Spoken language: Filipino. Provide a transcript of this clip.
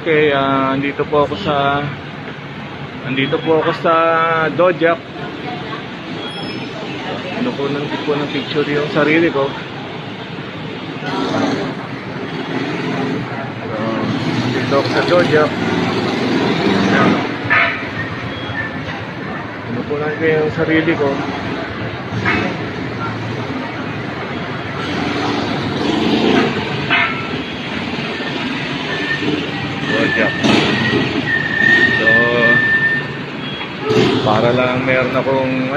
Okay, andito po ako sa Dojak. Ano po ng picture yung sarili ko. Andito ako sa Dojak. Ano po lang yung sarili ko. Dojak. So, para lang meron akong